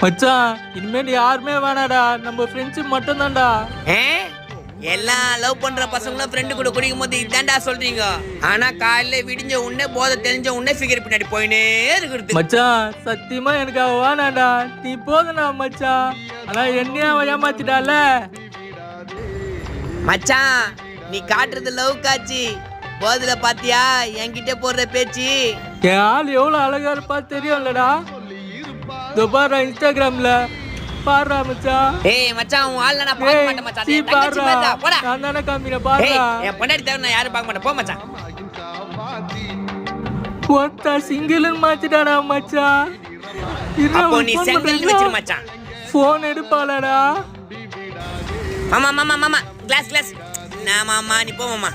மச்சான் இனிமேல் யாருமே வேணாடா, நம்ம ஃப்ரெண்ட்ஸ் மட்டும் தான்டா. எல்லாம் லவ் பண்ற பசங்களும் ஃப்ரெண்டு கூட குடிக்கும் போது இதான்டா சொல்றீங்க. ஆனா காலையில விடிஞ்ச உடனே போதை தெரிஞ்ச உடனே ஃபிகர் பின்னாடி போயினே இருக்கிறது. மச்சான் சத்தியமா எனக்கு அவ வேணாடா, நீ போதுனா மச்சான். ஆனா என்னையும் அவன் ஏமாத்திட்டால. மச்சான் நீ காட்டுறது லவ் காட்சி, போதுல பாத்தியா என்கிட்ட போடுற பேச்சு. என் ஆள் எவ்வளவு அழகா இருப்பா தெரியும்லடா. பாரு இன்ஸ்டாகிராம்ல பாருடா மச்சான். ஏய் மச்சான் உன் ஆள்ல நான் பார்க்க மாட்டேன் மச்சான். நீ தங்கச்சி பேசா போடா. நான் தான காமிற பாருடா. என் பொண்டாட்டி தவிர நான் யாரும் பார்க்க மாட்டேன் போ மச்சான். ஒத்த சிங்கிள்னு மாத்திட்டாடா மச்சான். அப்போ நீ செங்கல்னு வெச்சிரு மச்சான். ஃபோன் எடுப்பாளடா. மாமா மாமா மாமா கிளாஸ் கிளாஸ். நான் மாமா நீ போ மாமா.